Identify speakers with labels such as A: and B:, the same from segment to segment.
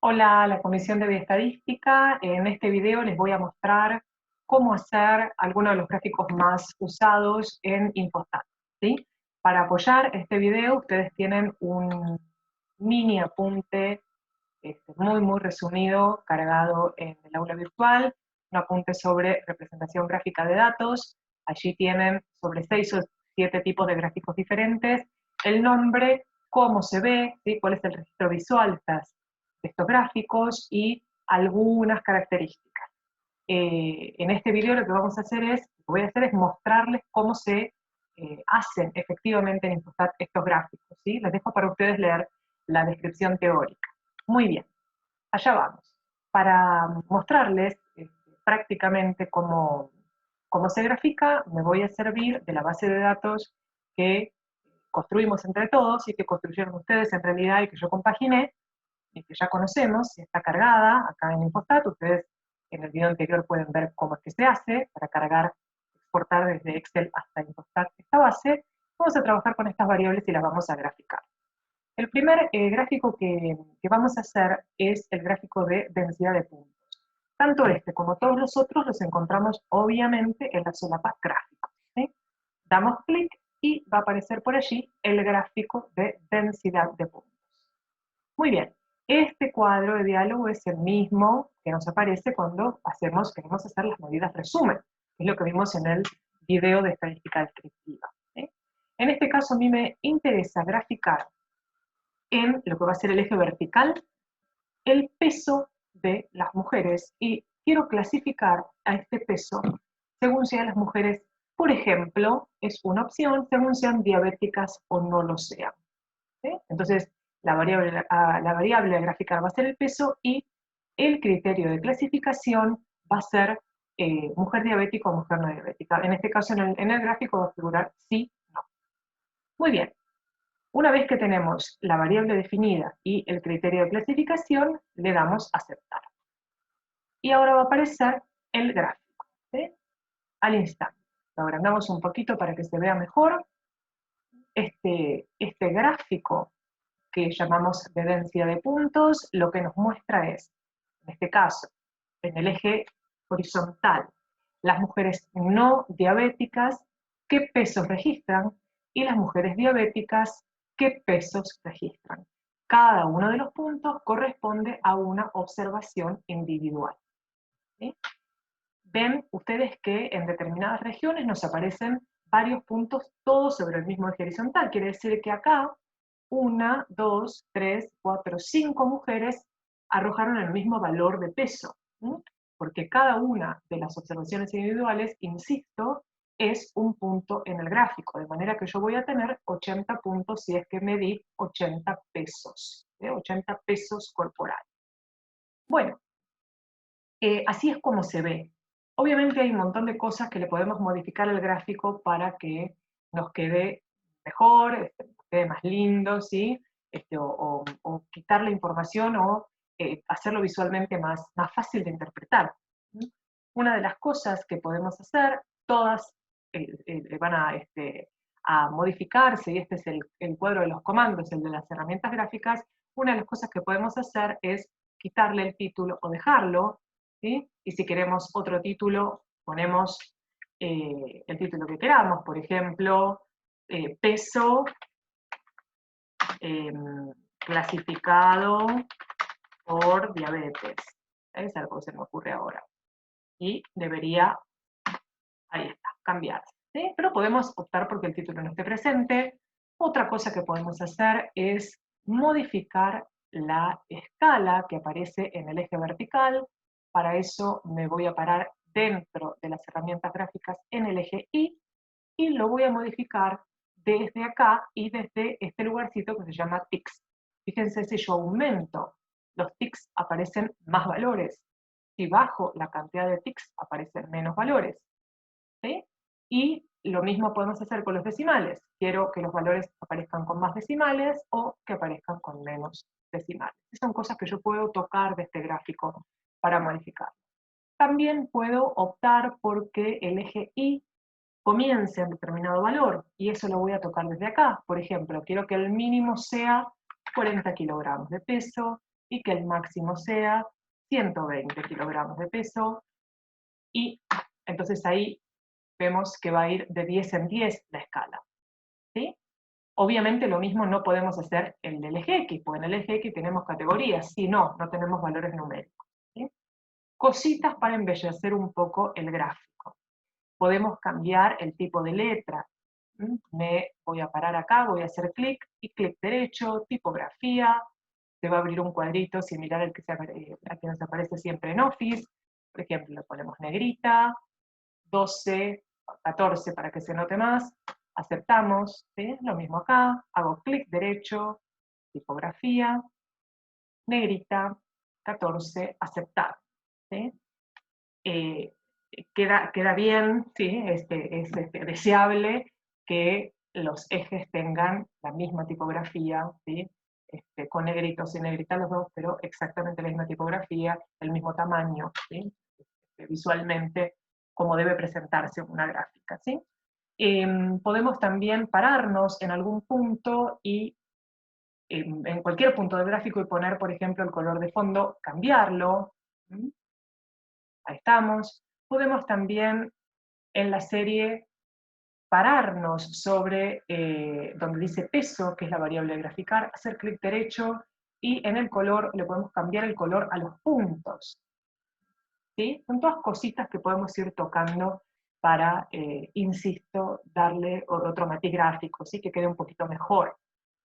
A: Hola, la Comisión de Bioestadística. En este video les voy a mostrar cómo hacer algunos de los gráficos más usados en Infostat, ¿sí? Para apoyar este video, ustedes tienen un mini apunte muy resumido, cargado en el aula virtual, un apunte sobre representación gráfica de datos. Allí tienen sobre 6 o 7 tipos de gráficos diferentes, el nombre, cómo se ve, ¿sí? Cuál es el registro visual de estos gráficos y algunas características. En este video lo que voy a hacer es mostrarles cómo se hacen efectivamente en Infostat estos gráficos, ¿sí? Les dejo para ustedes leer la descripción teórica. Muy bien, allá vamos. Para mostrarles prácticamente cómo se grafica, me voy a servir de la base de datos que construimos entre todos y que construyeron ustedes en realidad y que yo compaginé, y que ya conocemos, y está cargada acá en Infostat. Ustedes en el video anterior pueden ver cómo es que se hace para cargar, exportar desde Excel hasta Infostat esta base. Vamos a trabajar con estas variables y las vamos a graficar. El primer gráfico que vamos a hacer es el gráfico de densidad de puntos. Tanto este como todos los otros los encontramos obviamente en la solapa gráficos, ¿sí? Damos clic y va a aparecer por allí el gráfico de densidad de puntos. Muy bien, este cuadro de diálogo es el mismo que nos aparece cuando queremos hacer las medidas resumen, que es lo que vimos en el video de estadística descriptiva, ¿sí? En este caso a mí me interesa graficar en lo que va a ser el eje vertical el peso de las mujeres y quiero clasificar a este peso según sean las mujeres, por ejemplo, es una opción, según sean diabéticas o no lo sean, ¿sí? Entonces, la variable a graficar va a ser el peso y el criterio de clasificación va a ser mujer diabética o mujer no diabética. En este caso, en el gráfico va a figurar sí, no. Muy bien. Una vez que tenemos la variable definida y el criterio de clasificación, le damos a aceptar. Y ahora va a aparecer el gráfico, ¿sí? Al instante. Lo agrandamos un poquito para que se vea mejor. Este gráfico que llamamos de densidad de puntos, lo que nos muestra es, en este caso, en el eje horizontal, las mujeres no diabéticas, qué pesos registran, y las mujeres diabéticas, qué pesos registran. Cada uno de los puntos corresponde a una observación individual, ¿sí? Ven ustedes que en determinadas regiones nos aparecen varios puntos todos sobre el mismo eje horizontal. Quiere decir que acá 1, 2, 3, 4, 5 mujeres arrojaron el mismo valor de peso, ¿sí? Porque cada una de las observaciones individuales, insisto, es un punto en el gráfico, de manera que yo voy a tener 80 puntos si es que medí 80 pesos, ¿sí? 80 pesos corporales. Bueno, así es como se ve. Obviamente hay un montón de cosas que le podemos modificar al gráfico para que nos quede mejor, nos quede más lindo, ¿sí? O quitar la información o hacerlo visualmente más fácil de interpretar. Una de las cosas que podemos hacer, todas van a modificarse, y este es el cuadro de los comandos, el de las herramientas gráficas. Una de las cosas que podemos hacer es quitarle el título o dejarlo, ¿sí? Y si queremos otro título, ponemos el título que queramos, por ejemplo, peso clasificado por diabetes. Es algo que se me ocurre ahora. Y debería, ahí está, cambiarse, ¿sí? Pero podemos optar porque el título no esté presente. Otra cosa que podemos hacer es modificar la escala que aparece en el eje vertical. Para eso me voy a parar dentro de las herramientas gráficas en el eje y lo voy a modificar desde acá y desde este lugarcito que se llama ticks. Fíjense, si yo aumento los ticks aparecen más valores. Si bajo la cantidad de ticks aparecen menos valores, ¿sí? Y lo mismo podemos hacer con los decimales. Quiero que los valores aparezcan con más decimales o que aparezcan con menos decimales. Esas son cosas que yo puedo tocar de este gráfico para modificar. También puedo optar porque el eje Y comience en determinado valor, y eso lo voy a tocar desde acá. Por ejemplo, quiero que el mínimo sea 40 kilogramos de peso, y que el máximo sea 120 kilogramos de peso, y entonces ahí vemos que va a ir de 10 en 10 la escala, ¿sí? Obviamente lo mismo no podemos hacer en el eje X, porque en el eje X tenemos categorías, si no, no tenemos valores numéricos, ¿sí? Cositas para embellecer un poco el gráfico. Podemos cambiar el tipo de letra. Me voy a parar acá, voy a hacer clic y clic derecho, tipografía, se va a abrir un cuadrito similar al que, nos aparece siempre en Office. Por ejemplo, le ponemos negrita, 12, 14 para que se note más, aceptamos, ¿sí? Lo mismo acá, hago clic derecho, tipografía, negrita, 14, aceptar, ¿sí? Queda bien, ¿sí? Es deseable que los ejes tengan la misma tipografía, ¿sí? Con negritos y negrita los dos, pero exactamente la misma tipografía, el mismo tamaño, ¿sí? Visualmente, como debe presentarse una gráfica, ¿sí? Podemos también pararnos en algún punto y en cualquier punto del gráfico y poner, por ejemplo, el color de fondo, cambiarlo. Ahí estamos. Podemos también en la serie pararnos sobre donde dice peso, que es la variable a graficar, hacer clic derecho y en el color le podemos cambiar el color a los puntos. ¿Sí? Son todas cositas que podemos ir tocando para, insisto, darle otro matiz gráfico, ¿sí? Que quede un poquito mejor.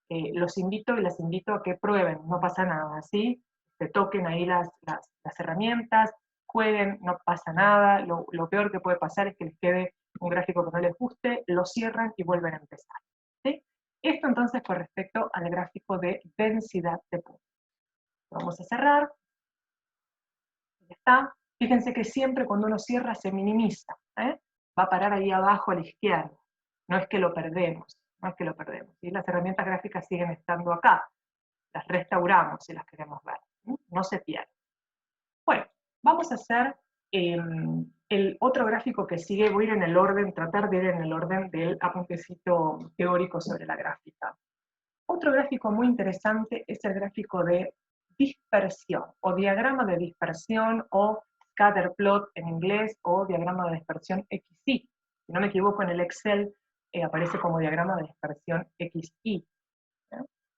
A: Los invito y las invito a que prueben, no pasa nada, ¿sí? Se toquen ahí las herramientas, jueguen, no pasa nada, lo peor que puede pasar es que les quede un gráfico que no les guste, lo cierran y vuelven a empezar, ¿sí? Esto entonces con respecto al gráfico de densidad de puntos. Vamos a cerrar, ya está. Fíjense que siempre cuando uno cierra se minimiza, ¿eh? Va a parar ahí abajo a la izquierda, no es que lo perdemos, no es que lo perdemos, ¿sí? Las herramientas gráficas siguen estando acá, las restauramos si las queremos ver, no se pierden. Bueno, vamos a hacer el otro gráfico que sigue, voy a ir en el orden, tratar de ir en el orden del apuntecito teórico sobre la gráfica. Otro gráfico muy interesante es el gráfico de dispersión, o diagrama de dispersión, o scatter plot en inglés, o diagrama de dispersión XY. Si no me equivoco, en el Excel aparece como diagrama de dispersión XY.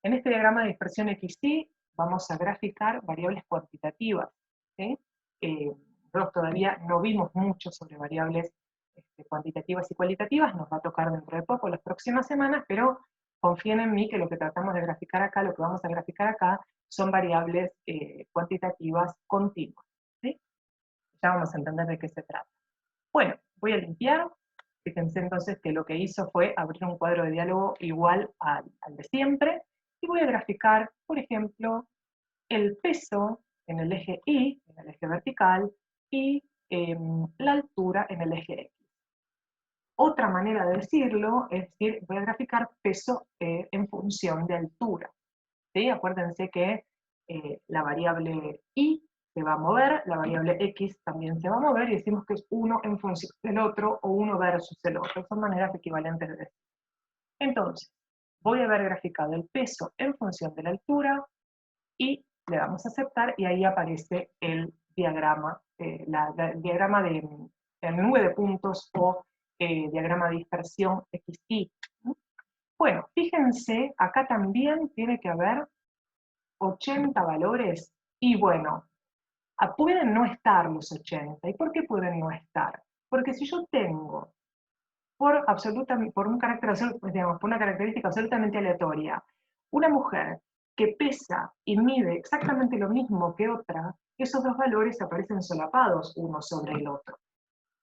A: En este diagrama de dispersión XY vamos a graficar variables cuantitativas, ¿sí? Nosotros todavía no vimos mucho sobre variables cuantitativas y cualitativas, nos va a tocar dentro de poco, las próximas semanas, pero confíen en mí que lo que tratamos de graficar acá, lo que vamos a graficar acá, son variables cuantitativas continuas, ¿sí? Ya vamos a entender de qué se trata. Bueno, voy a limpiar. Fíjense entonces que lo que hizo fue abrir un cuadro de diálogo igual al de siempre, y voy a graficar, por ejemplo, el peso en el eje Y, en el eje vertical, y la altura en el eje X. Otra manera de decirlo es decir, voy a graficar peso en función de altura, ¿sí? Acuérdense que la variable Y se va a mover, la variable X también se va a mover, y decimos que es uno en función del otro, o uno versus el otro. Son maneras equivalentes de decir. Entonces, voy a haber graficado el peso en función de la altura, y le damos a aceptar, y ahí aparece el diagrama, el diagrama de nube de puntos, o diagrama de dispersión XY. Bueno, fíjense, acá también tiene que haber 80 valores, y bueno, pueden no estar los 80. ¿Y por qué pueden no estar? Porque si yo tengo, por un carácter, digamos, por una característica absolutamente aleatoria, una mujer que pesa y mide exactamente lo mismo que otra, esos dos valores aparecen solapados uno sobre el otro,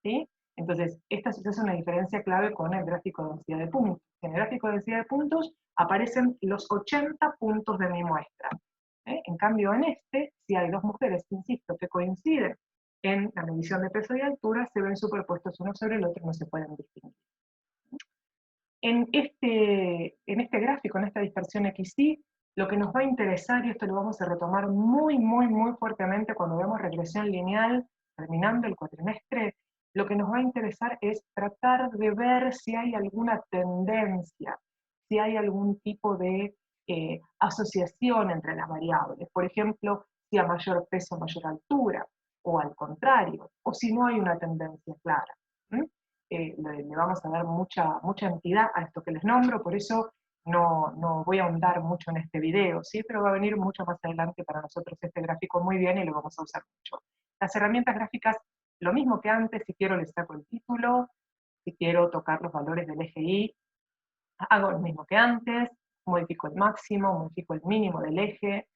A: ¿sí? Entonces, esta es una diferencia clave con el gráfico de densidad de puntos. En el gráfico de densidad de puntos aparecen los 80 puntos de mi muestra. En cambio, en este, si hay dos mujeres, insisto, que coinciden en la medición de peso y altura, se ven superpuestos uno sobre el otro y no se pueden distinguir. En este gráfico, en esta dispersión XY, lo que nos va a interesar, y esto lo vamos a retomar muy, muy, muy fuertemente cuando veamos regresión lineal, terminando el cuatrimestre, lo que nos va a interesar es tratar de ver si hay alguna tendencia, si hay algún tipo de asociación entre las variables. Por ejemplo, si a mayor peso, mayor altura, o al contrario, o si no hay una tendencia clara. Le vamos a dar mucha entidad a esto que les nombro, por eso no voy a ahondar mucho en este video, ¿sí? Pero va a venir mucho más adelante para nosotros este gráfico muy bien y lo vamos a usar mucho. Las herramientas gráficas, lo mismo que antes, si quiero les saco el título, si quiero tocar los valores del eje Y, hago lo mismo que antes, modifico el máximo, modifico el mínimo del eje,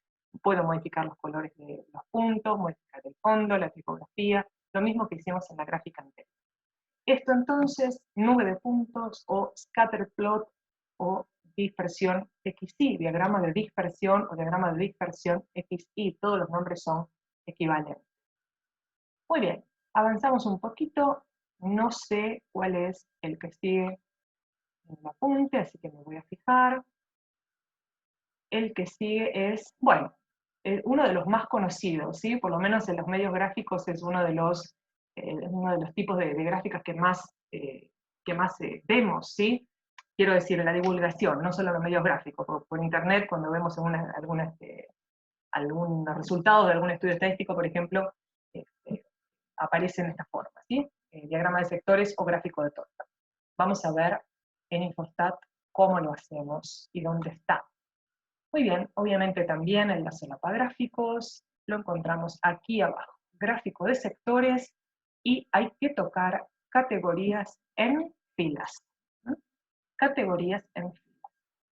A: puedo modificar los colores de los puntos, modificar el fondo, la tipografía, lo mismo que hicimos en la gráfica anterior. Esto entonces, nube de puntos o scatter plot o dispersión XY, diagrama de dispersión o diagrama de dispersión XY, todos los nombres son equivalentes. Muy bien, avanzamos un poquito, no sé cuál es el que sigue en el apunte, así que me voy a fijar. El que sigue es, bueno, uno de los más conocidos, ¿sí? Por lo menos en los medios gráficos es uno de los tipos de gráficas que más vemos, ¿sí? Quiero decir, en la divulgación, no solo en los medios gráficos, por internet, cuando vemos algunos resultados de algún estudio estadístico, por ejemplo, aparecen de esta forma, ¿sí? Diagrama de sectores o gráfico de torta. Vamos a ver en Infostat cómo lo hacemos y dónde está. Muy bien, obviamente también en la solapa gráficos lo encontramos aquí abajo. Gráfico de sectores y hay que tocar categorías en filas. Categorías en filas.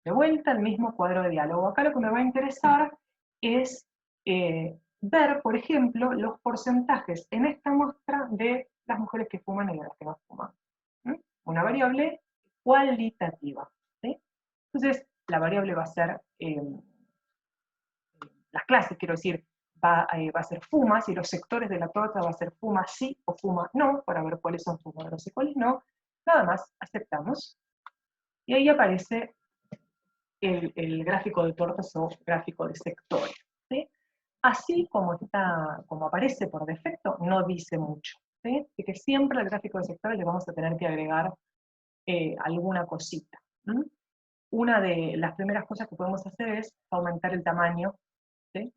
A: De vuelta al mismo cuadro de diálogo. Acá lo que me va a interesar es ver, por ejemplo, los porcentajes en esta muestra de las mujeres que fuman y de las que no fuman. Una variable cualitativa. ¿Sí? Entonces, la variable va a ser las clases, quiero decir, va a ser fumas y los sectores de la torta va a ser fuma sí o fuma no, para ver cuáles son fumadores y cuáles no. Nada más, aceptamos. Y ahí aparece el gráfico de tortas o gráfico de sectores. ¿Sí? Así como aparece por defecto, no dice mucho. ¿Sí? Así que siempre al gráfico de sectores le vamos a tener que agregar alguna cosita. Una de las primeras cosas que podemos hacer es aumentar el tamaño. ¿Sí?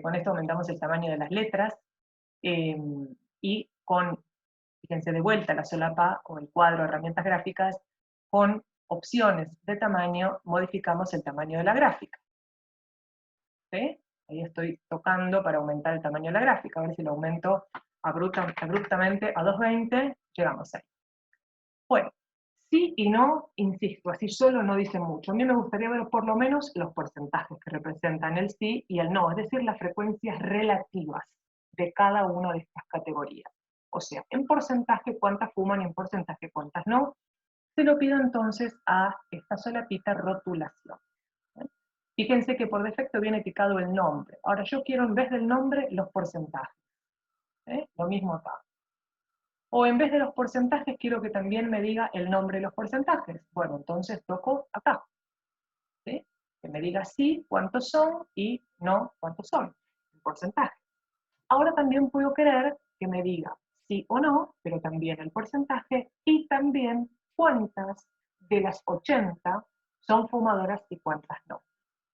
A: Con esto aumentamos el tamaño de las letras y fíjense de vuelta la solapa o el cuadro de herramientas gráficas, con opciones de tamaño modificamos el tamaño de la gráfica. ¿Sí? Ahí estoy tocando para aumentar el tamaño de la gráfica, a ver si lo aumento abruptamente a 220, llegamos ahí. Bueno, sí y no, insisto, así solo no dice mucho. A mí me gustaría ver por lo menos los porcentajes que representan el sí y el no, es decir, las frecuencias relativas de cada una de estas categorías. O sea, en porcentaje cuántas fuman y en porcentaje cuántas no. Se lo pido entonces a esta solapita rotulación. Fíjense que por defecto viene picado el nombre. Ahora yo quiero en vez del nombre los porcentajes. Lo mismo acá. O en vez de los porcentajes, quiero que también me diga el nombre de los porcentajes. Bueno, entonces toco acá. ¿Sí? Que me diga sí, cuántos son, y no, cuántos son. El porcentaje. Ahora también puedo querer que me diga sí o no, pero también el porcentaje, y también cuántas de las 80 son fumadoras y cuántas no.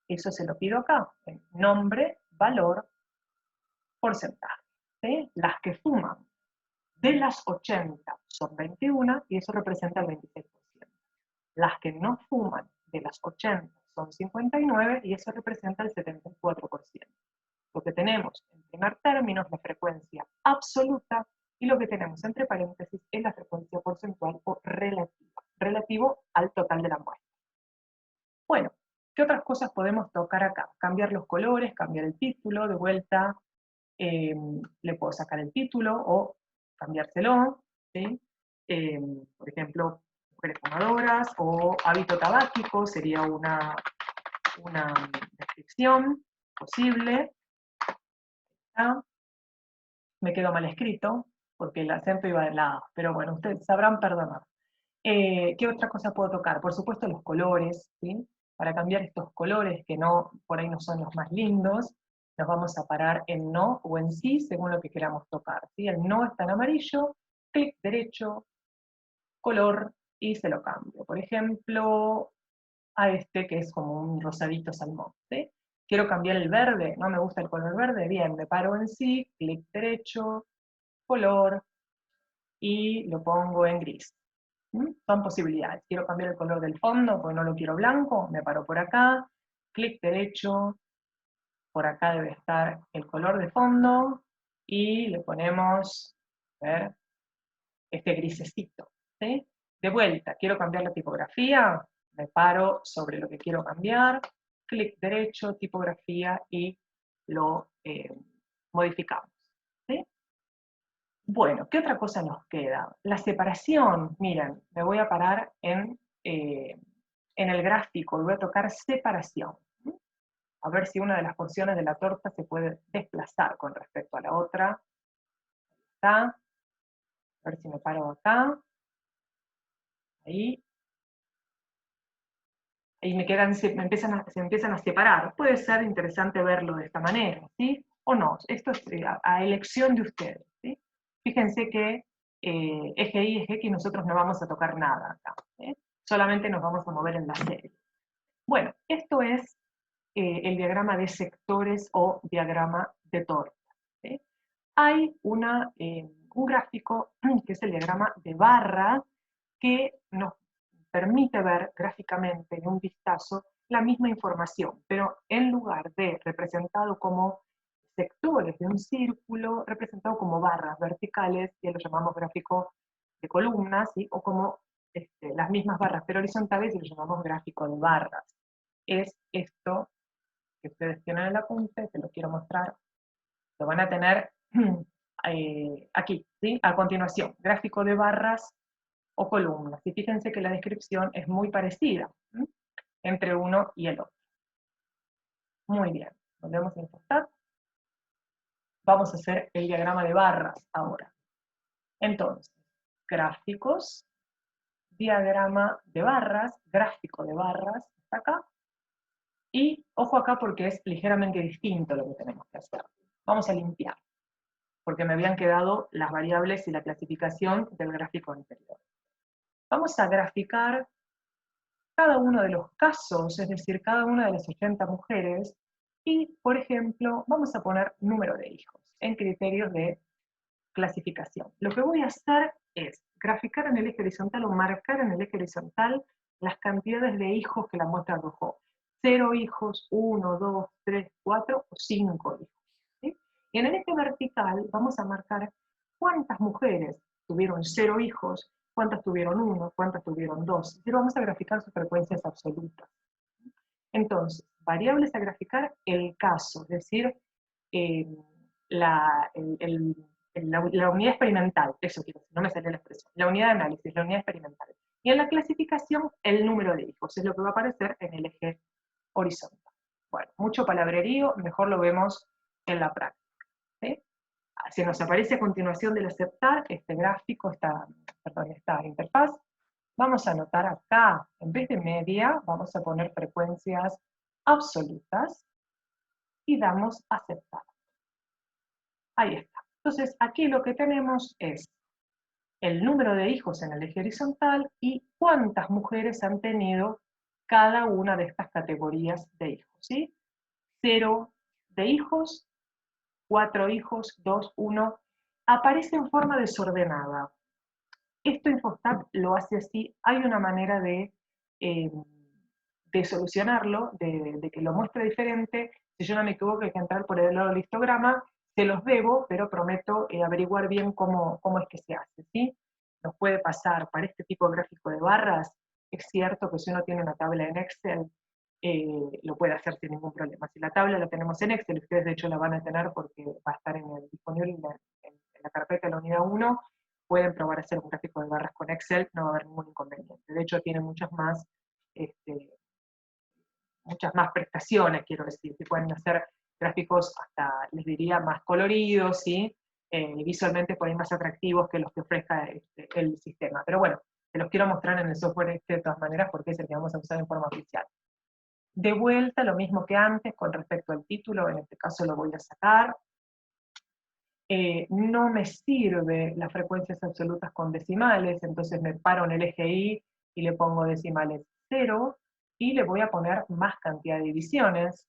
A: Eso se lo pido acá, en nombre, valor, porcentaje. ¿Sí? Las que fuman de las 80 son 21 y eso representa el 26%. Las que no fuman de las 80 son 59 y eso representa el 74%. Lo que tenemos en primer término es la frecuencia absoluta y lo que tenemos entre paréntesis es la frecuencia porcentual o relativa, relativo al total de la muestra. Bueno, ¿qué otras cosas podemos tocar acá? Cambiar los colores, cambiar el título, de vuelta le puedo sacar el título o cambiárselo, ¿sí? Por ejemplo, mujeres fumadoras o hábito tabáquico sería una descripción posible. ¿Ah? Me quedó mal escrito porque el acento iba de lado, pero bueno, ustedes sabrán perdonar. ¿Qué otra cosa puedo tocar? Por supuesto los colores, ¿sí? Para cambiar estos colores que por ahí no son los más lindos, nos vamos a parar en no o en sí, según lo que queramos tocar. ¿Sí? El no está en amarillo, clic derecho, color, y se lo cambio. Por ejemplo, a este que es como un rosadito salmón, ¿sí? Quiero cambiar el verde, no me gusta el color verde, bien, me paro en sí, clic derecho, color, y lo pongo en gris. Son posibilidades. Quiero cambiar el color del fondo, porque no lo quiero blanco, me paro por acá, clic derecho, por acá debe estar el color de fondo, y le ponemos, a ver, este grisecito, ¿sí? De vuelta, quiero cambiar la tipografía, me paro sobre lo que quiero cambiar, clic derecho, tipografía, y lo modificamos, ¿sí? Bueno, ¿qué otra cosa nos queda? La separación. Miren, me voy a parar en el gráfico y voy a tocar separación. A ver si una de las porciones de la torta se puede desplazar con respecto a la otra. Ahí está. A ver si me paro acá. Ahí. Ahí se empiezan a separar. Puede ser interesante verlo de esta manera, ¿sí? O no. Esto es a elección de ustedes, ¿sí? Fíjense que eje Y, eje X, nosotros no vamos a tocar nada acá, ¿eh? Solamente nos vamos a mover en la serie. Bueno, esto es el diagrama de sectores o diagrama de torta, ¿sí? Hay un gráfico que es el diagrama de barra que nos permite ver gráficamente en un vistazo la misma información, pero en lugar de representado como sectores de un círculo, representado como barras verticales, que lo llamamos gráfico de columnas, ¿sí? O como las mismas barras pero horizontales, y lo llamamos gráfico de barras. Es esto que ustedes tienen en el apunte, te lo quiero mostrar, lo van a tener aquí, ¿sí? A continuación, gráfico de barras o columnas. Y fíjense que la descripción es muy parecida, ¿sí? Entre uno y el otro. Muy bien, volvemos a importar. Vamos a hacer el diagrama de barras ahora. Entonces, gráficos, diagrama de barras, gráfico de barras, está acá. Y ojo acá porque es ligeramente distinto lo que tenemos que hacer. Vamos a limpiar, porque me habían quedado las variables y la clasificación del gráfico anterior. Vamos a graficar cada uno de los casos, es decir, cada una de las 80 mujeres, y, por ejemplo, vamos a poner número de hijos en criterios de clasificación. Lo que voy a hacer es graficar en el eje horizontal o marcar en el eje horizontal las cantidades de hijos que la muestra arrojó. 0 hijos, 1, 2, 3, 4 o 5 hijos, ¿sí? Y en el eje vertical vamos a marcar cuántas mujeres tuvieron 0 hijos, cuántas tuvieron 1, cuántas tuvieron 2. Pero vamos a graficar sus frecuencias absolutas. Entonces, variables a graficar, el caso, es decir, la unidad experimental, eso quiero decir, no me salió la expresión, la unidad de análisis, la unidad experimental. Y en la clasificación, el número de hijos, es lo que va a aparecer en el eje horizontal. Bueno, mucho palabrerío, mejor lo vemos en la práctica, ¿sí? Se nos aparece a continuación del aceptar este gráfico, esta interfaz. Vamos a anotar acá, en vez de media, vamos a poner frecuencias absolutas y damos a aceptar. Ahí está. Entonces, aquí lo que tenemos es el número de hijos en el eje horizontal y cuántas mujeres han tenido cada una de estas categorías de hijos, ¿sí? 0 de hijos, 4 hijos, 2, 1. Aparece en forma desordenada. Esto Infostat lo hace así. Hay una manera de solucionarlo, de que lo muestre diferente. Si yo no me equivoco, hay que entrar por el lado del histograma. Se los debo, pero prometo averiguar bien cómo es que se hace, ¿sí? Nos puede pasar para este tipo de gráfico de barras. Es cierto que si uno tiene una tabla en Excel, lo puede hacer sin ningún problema. Si la tabla la tenemos en Excel, ustedes de hecho la van a tener porque va a estar disponible en la carpeta de la unidad 1, pueden probar a hacer un gráfico de barras con Excel, no va a haber ningún inconveniente. De hecho, tiene muchas más prestaciones, quiero decir, que pueden hacer gráficos hasta, les diría, más coloridos, ¿sí? Visualmente por ahí más atractivos que los que ofrezca el sistema. Pero bueno, se los quiero mostrar en el software de todas maneras porque es el que vamos a usar en forma oficial. De vuelta, lo mismo que antes con respecto al título, en este caso lo voy a sacar. No me sirve las frecuencias absolutas con decimales, entonces me paro en el eje Y y le pongo decimales 0, y le voy a poner más cantidad de divisiones.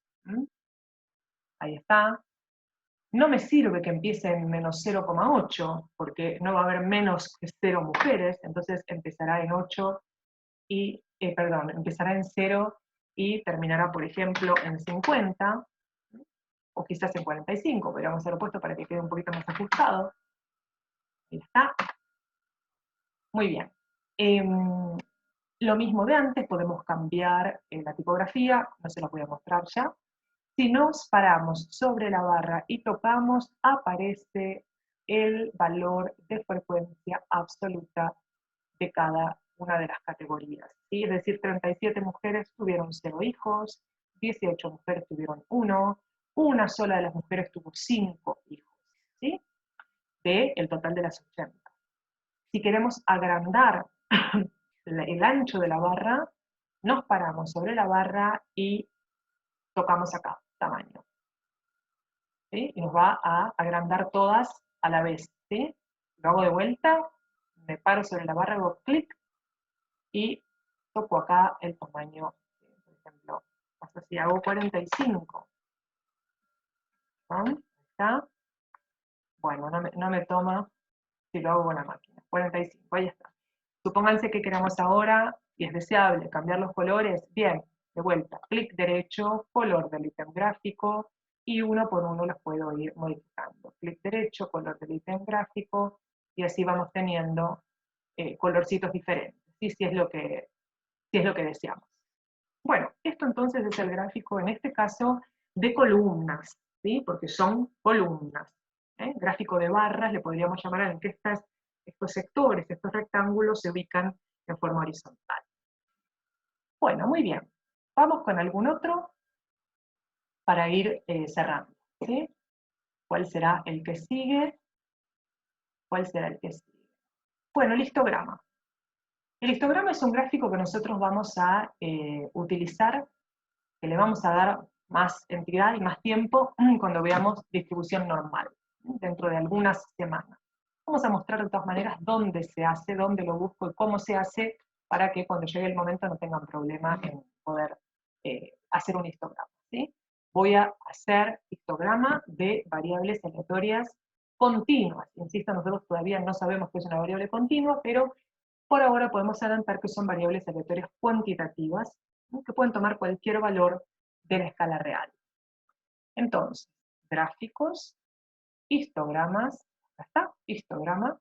A: Ahí está. No me sirve que empiece en menos 0,8, porque no va a haber menos que 0 mujeres, entonces empezará en 8 y, perdón, empezará en 0 y terminará, por ejemplo, en 50, o quizás en 45, podríamos hacerlo puesto para que quede un poquito más ajustado. Ahí está. Muy bien. Lo mismo de antes, podemos cambiar la tipografía, no se la voy a mostrar ya. Si nos paramos sobre la barra y tocamos, aparece el valor de frecuencia absoluta de cada una de las categorías, ¿sí? Es decir, 37 mujeres tuvieron 0 hijos, 18 mujeres tuvieron 1, una sola de las mujeres tuvo 5 hijos, ¿sí? El total de las 80. Si queremos agrandar el ancho de la barra, nos paramos sobre la barra y tocamos acá, tamaño. ¿Sí? Y nos va a agrandar todas a la vez. ¿Sí? Lo hago de vuelta, me paro sobre la barra, hago clic y toco acá el tamaño, por ejemplo, hasta si hago 45. ¿No? ¿Está? Bueno, no me toma si lo hago con la máquina. 45, ahí está. Supónganse que queremos ahora, y es deseable, cambiar los colores. Bien, de vuelta, clic derecho, color del ítem gráfico, y uno por uno los puedo ir modificando. Clic derecho, color del ítem gráfico, y así vamos teniendo colorcitos diferentes, ¿sí? Si es lo que deseamos. Bueno, esto entonces es el gráfico, en este caso, de columnas, ¿sí? Porque son columnas. Gráfico de barras, le podríamos llamar en que estos sectores, estos rectángulos se ubican en forma horizontal. Bueno, muy bien. Vamos con algún otro para ir cerrando, ¿sí? ¿Cuál será el que sigue? ¿Cuál será el que sigue? Bueno, el histograma. El histograma es un gráfico que nosotros vamos a utilizar, que le vamos a dar más entidad y más tiempo cuando veamos distribución normal, dentro de algunas semanas. Vamos a mostrar de todas maneras dónde se hace, dónde lo busco y cómo se hace, para que cuando llegue el momento no tengan problema en poder hacer un histograma, ¿sí? Voy a hacer histograma de variables aleatorias continuas. Insisto, nosotros todavía no sabemos qué es una variable continua, pero por ahora podemos adelantar que son variables aleatorias cuantitativas, ¿no? Que pueden tomar cualquier valor de la escala real. Entonces, gráficos, histogramas, acá está, histograma,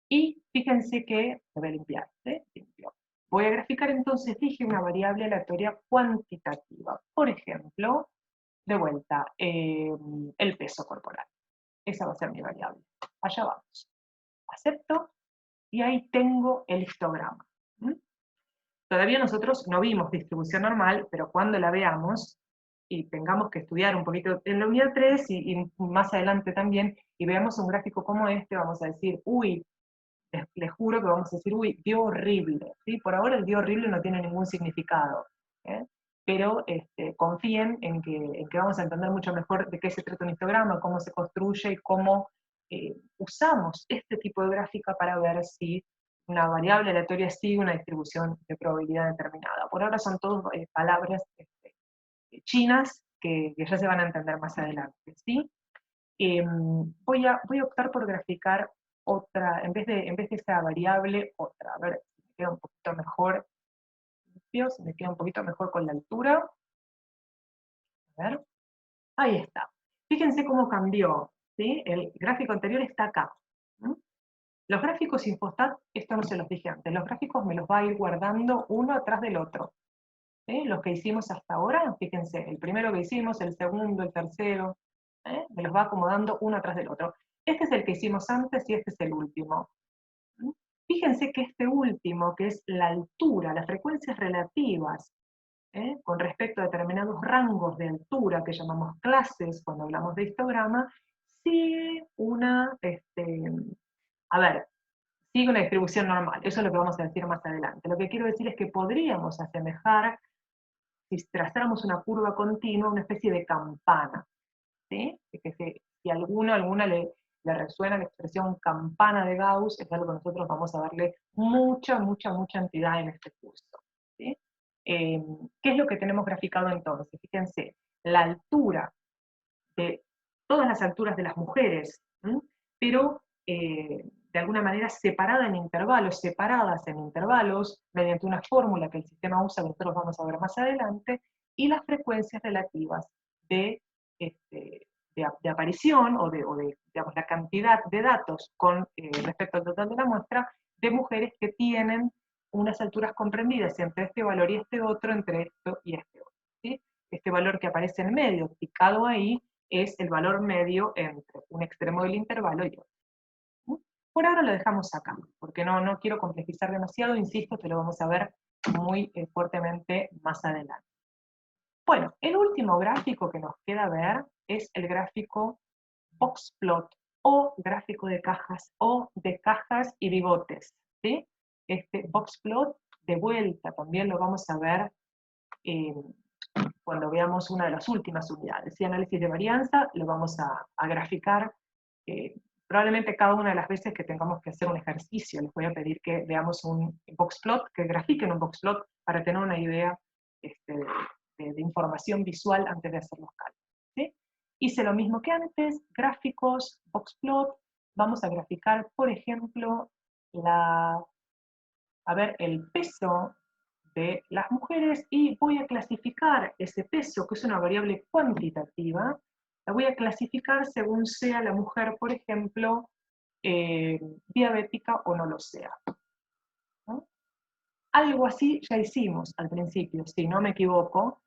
A: y fíjense que, voy a limpiar, limpio. Voy a graficar entonces, dije, una variable aleatoria cuantitativa. Por ejemplo, de vuelta, el peso corporal. Esa va a ser mi variable. Allá vamos. Acepto, y ahí tengo el histograma. Todavía nosotros no vimos distribución normal, pero cuando la veamos, y tengamos que estudiar un poquito en la unidad 3 y más adelante también, y veamos un gráfico como este, vamos a decir, uy, les juro que vamos a decir, uy, dio horrible, ¿sí? Por ahora el dio horrible no tiene ningún significado, ¿eh? Pero confíen en que vamos a entender mucho mejor de qué se trata un histograma, cómo se construye y cómo usamos este tipo de gráfica para ver si una variable aleatoria sigue una distribución de probabilidad determinada. Por ahora son todas palabras chinas que ya se van a entender más adelante, ¿sí? Voy a optar por graficar otra, en vez de esa variable, otra. A ver si me queda un poquito mejor, si me queda un poquito mejor con la altura. A ver, ahí está. Fíjense cómo cambió, ¿sí? El gráfico anterior está acá. Los gráficos Infostat, esto no se los dije antes, los gráficos me los va a ir guardando uno atrás del otro. Los que hicimos hasta ahora, fíjense, el primero que hicimos, el segundo, el tercero, me los va acomodando uno atrás del otro. Este es el que hicimos antes y este es el último. Fíjense que este último, que es la altura, las frecuencias relativas, con respecto a determinados rangos de altura que llamamos clases cuando hablamos de histograma, sigue sigue una distribución normal. Eso es lo que vamos a decir más adelante. Lo que quiero decir es que podríamos asemejar, si trazáramos una curva continua, una especie de campana, ¿sí? Si a alguna le resuena la expresión campana de Gauss, es algo que nosotros vamos a darle mucha entidad en este curso, ¿sí? ¿Qué es lo que tenemos graficado entonces? Fíjense, la altura de todas las alturas de las mujeres, ¿m? Pero de alguna manera separadas en intervalos, mediante una fórmula que el sistema usa, que nosotros vamos a ver más adelante, y las frecuencias relativas de, de aparición o de, digamos, la cantidad de datos con respecto al total de la muestra de mujeres que tienen unas alturas comprendidas entre este valor y este otro, entre esto y este otro. ¿Sí? Este valor que aparece en medio, picado ahí, es el valor medio entre un extremo del intervalo y otro. Por ahora lo dejamos acá, porque no quiero complejizar demasiado, insisto que lo vamos a ver muy fuertemente más adelante. Bueno, el último gráfico que nos queda ver es el gráfico boxplot o gráfico de cajas o de cajas y bigotes. ¿Sí? Este boxplot, de vuelta, también lo vamos a ver cuando veamos una de las últimas unidades. Si análisis de varianza, lo vamos a graficar probablemente cada una de las veces que tengamos que hacer un ejercicio. Les voy a pedir que veamos un boxplot, que grafiquen un boxplot para tener una idea de información visual antes de hacer los cálculos. ¿Sí? Hice lo mismo que antes, gráficos, boxplot, vamos a graficar, por ejemplo, el peso de las mujeres y voy a clasificar ese peso, que es una variable cuantitativa, la voy a clasificar según sea la mujer, por ejemplo, diabética o no lo sea. ¿No? Algo así ya hicimos al principio, si no me equivoco,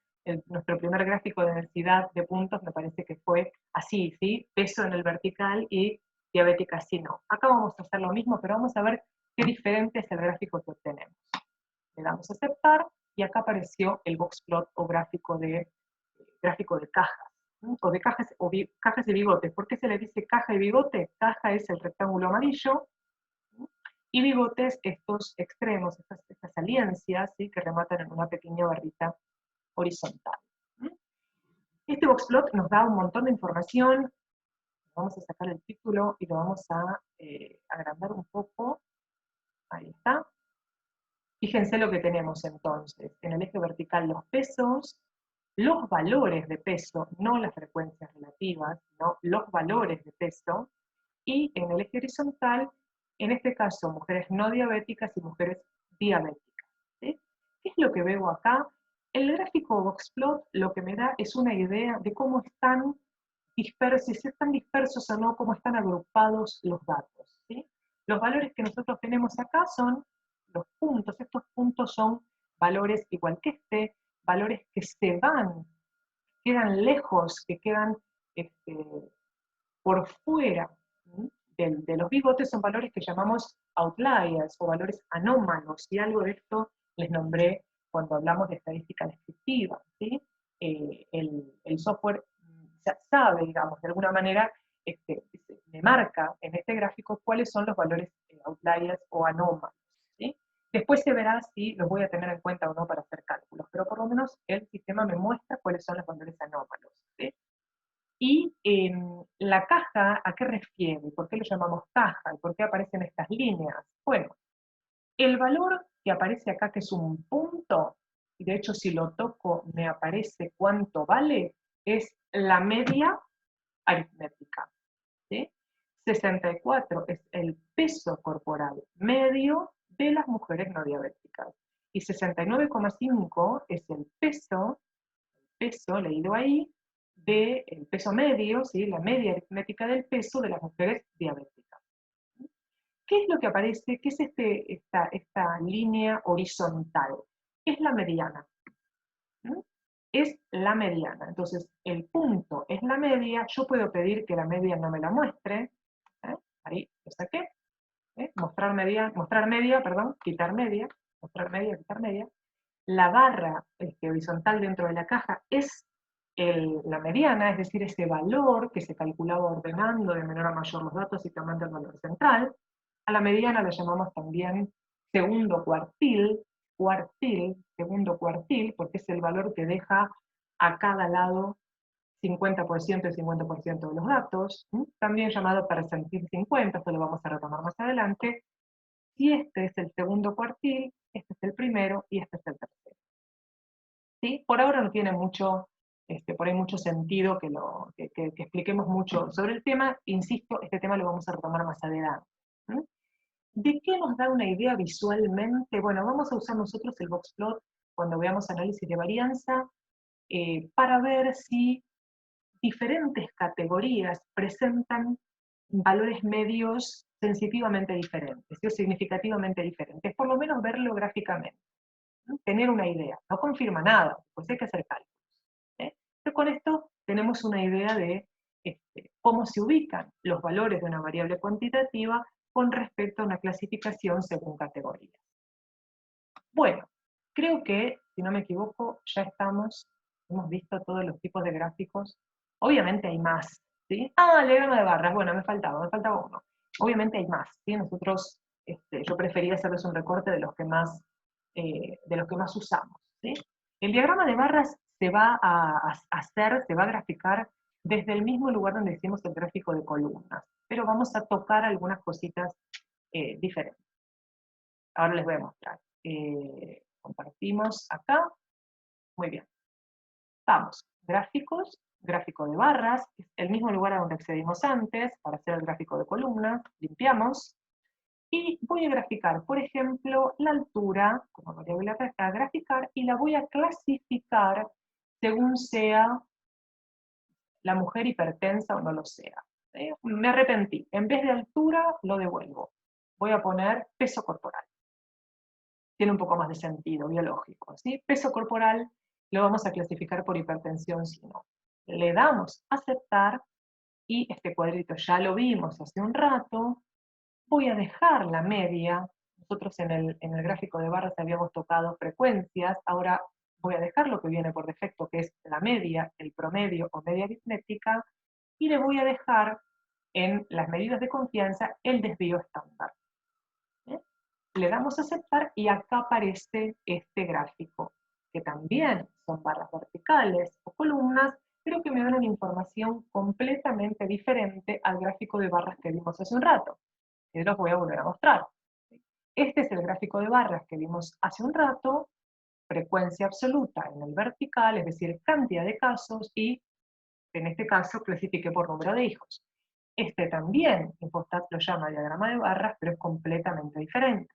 A: nuestro primer gráfico de densidad de puntos me parece que fue así, ¿sí? Peso en el vertical y diabética así no. Acá vamos a hacer lo mismo, pero vamos a ver qué diferente es el gráfico que obtenemos. Le damos a aceptar y acá apareció el boxplot o gráfico de cajas, ¿no? O de cajas, cajas y bigotes. ¿Por qué se le dice caja y bigote? Caja es el rectángulo amarillo, ¿no? Y bigotes estos extremos, estas saliencias, ¿sí? Que rematan en una pequeña barrita horizontal. ¿No? Este boxplot nos da un montón de información. Vamos a sacar el título y lo vamos a agrandar un poco. Ahí está. Fíjense lo que tenemos entonces. En el eje vertical los pesos, los valores de peso, no las frecuencias relativas, sino los valores de peso, y en el eje horizontal, en este caso, mujeres no diabéticas y mujeres diabéticas. ¿Sí? ¿Qué es lo que veo acá? El gráfico boxplot lo que me da es una idea de cómo están dispersos, si están dispersos o no, cómo están agrupados los datos. ¿Sí? Los valores que nosotros tenemos acá son los puntos. Estos puntos son valores igual que valores que se van, quedan lejos, que quedan por fuera de los bigotes, son valores que llamamos outliers o valores anómalos, y algo de esto les nombré cuando hablamos de estadística descriptiva. ¿Sí? El software sabe, digamos, de alguna manera, me marca en este gráfico cuáles son los valores outliers o anómalos. ¿Sí? Después se verá si los voy a tener en cuenta o no para hacer cálculos, pero por lo menos el sistema me muestra cuáles son los valores anómalos. ¿Sí? Y la caja, ¿a qué refiere? ¿Por qué lo llamamos caja? ¿Y por qué aparecen estas líneas? Bueno, el valor que aparece acá, que es un punto, y de hecho si lo toco me aparece cuánto vale, es la media aritmética. ¿Sí? 64 es el peso corporal medio de las mujeres no diabéticas. Y 69,5 es el peso leído ahí, del peso medio, ¿sí? La media aritmética del peso de las mujeres diabéticas. ¿Qué es lo que aparece? ¿Qué es esta línea horizontal? Es la mediana. ¿Mm? Es la mediana. Entonces, el punto es la media. Yo puedo pedir que la media no me la muestre. Ahí lo saqué. Mostrar media, perdón, quitar media. Mostrar media, quitar media. La barra horizontal dentro de la caja es la mediana, es decir, ese valor que se calculaba ordenando de menor a mayor los datos y tomando el valor central. A la mediana la llamamos también segundo cuartil, segundo cuartil, porque es el valor que deja a cada lado 50% y 50% de los datos, también llamado percentil 50, esto lo vamos a retomar más adelante. Y este es el segundo cuartil, este es el primero y este es el tercero. ¿sí? Por ahora no tiene mucho, por ahí mucho sentido que expliquemos mucho sobre el tema. Insisto, este tema lo vamos a retomar más adelante. ¿Mm? ¿De qué nos da una idea visualmente? Bueno, vamos a usar nosotros el boxplot cuando veamos análisis de varianza para ver si diferentes categorías presentan valores medios sensitivamente diferentes, o significativamente diferentes, por lo menos verlo gráficamente, ¿no? Tener una idea, no confirma nada, pues hay que hacer cálculos. Pero con esto tenemos una idea de cómo se ubican los valores de una variable cuantitativa con respecto a una clasificación según categorías. Bueno, creo que, si no me equivoco, ya hemos visto todos los tipos de gráficos. Obviamente hay más, ¿sí? Ah, el diagrama de barras, bueno, me faltaba uno. Obviamente hay más, ¿sí? Nosotros, yo prefería hacerles un recorte de los que más usamos, ¿sí? El diagrama de barras se va a hacer, se va a graficar desde el mismo lugar donde hicimos el gráfico de columnas, pero vamos a tocar algunas cositas diferentes. Ahora les voy a mostrar. Compartimos acá. Muy bien. Vamos. Gráficos. Gráfico de barras. Es el mismo lugar a donde accedimos antes para hacer el gráfico de columna. Limpiamos. Y voy a graficar, por ejemplo, la altura, como variable a graficar, y la voy a clasificar según sea la mujer hipertensa o no lo sea. Me arrepentí. En vez de altura, lo devuelvo. Voy a poner peso corporal. Tiene un poco más de sentido biológico, ¿sí? Peso corporal lo vamos a clasificar por hipertensión si no. Le damos a aceptar y este cuadrito ya lo vimos hace un rato. Voy a dejar la media. Nosotros en el gráfico de barras habíamos tocado frecuencias, ahora voy a dejar lo que viene por defecto, que es la media, el promedio o media aritmética, y le voy a dejar en las medidas de confianza el desvío estándar. Le damos a aceptar y acá aparece este gráfico, que también son barras verticales o columnas, pero que me dan una información completamente diferente al gráfico de barras que vimos hace un rato, que los voy a volver a mostrar. Este es el gráfico de barras que vimos hace un rato, frecuencia absoluta en el vertical, es decir, cantidad de casos, y en este caso clasifiqué por número de hijos. Este también, Infostat lo llama diagrama de barras, pero es completamente diferente.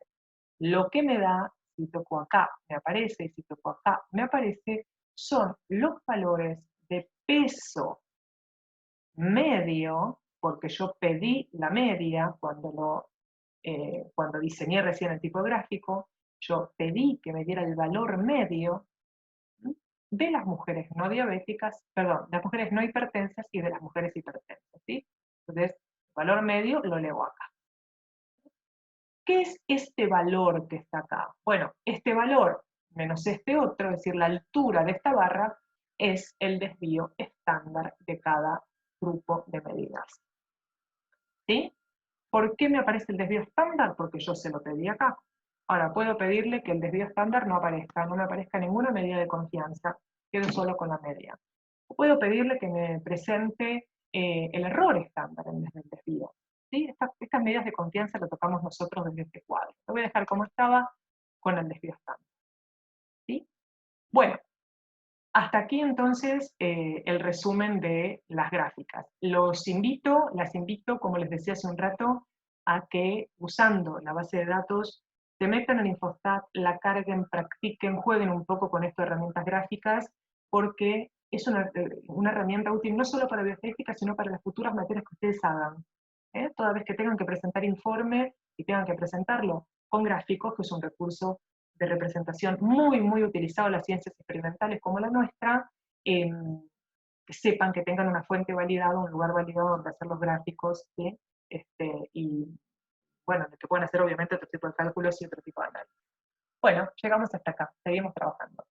A: Lo que me da, si toco acá, me aparece, y si toco acá, me aparece, son los valores de peso medio, porque yo pedí la media cuando diseñé recién el tipo gráfico, yo pedí que me diera el valor medio de las mujeres no diabéticas, perdón, de las mujeres no hipertensas y de las mujeres hipertensas, ¿sí? Entonces, el valor medio lo leo acá. ¿Qué es este valor que está acá? Bueno, este valor menos este otro, es decir, la altura de esta barra, es el desvío estándar de cada grupo de medidas. ¿Sí? ¿Por qué me aparece el desvío estándar? Porque yo se lo pedí acá. Ahora, puedo pedirle que el desvío estándar no me aparezca ninguna medida de confianza, quedo solo con la media. Puedo pedirle que me presente el error estándar en vez del desvío. ¿Sí? Estas medidas de confianza lo tocamos nosotros desde este cuadro. Lo voy a dejar como estaba con el desvío estándar. ¿Sí? Bueno, hasta aquí entonces el resumen de las gráficas. Las invito, como les decía hace un rato, a que usando la base de datos se metan en Infostat, la carguen, practiquen, jueguen un poco con estas herramientas gráficas, porque es una herramienta útil no solo para bioestadística, sino para las futuras materias que ustedes hagan. Toda vez que tengan que presentar informe y tengan que presentarlo con gráficos, que es un recurso de representación muy, muy utilizado en las ciencias experimentales como la nuestra, que sepan que tengan una fuente validada, un lugar validado donde hacer los gráficos, ¿sí? Y bueno, que puedan hacer obviamente otro tipo de cálculos y otro tipo de análisis. Bueno, llegamos hasta acá, seguimos trabajando.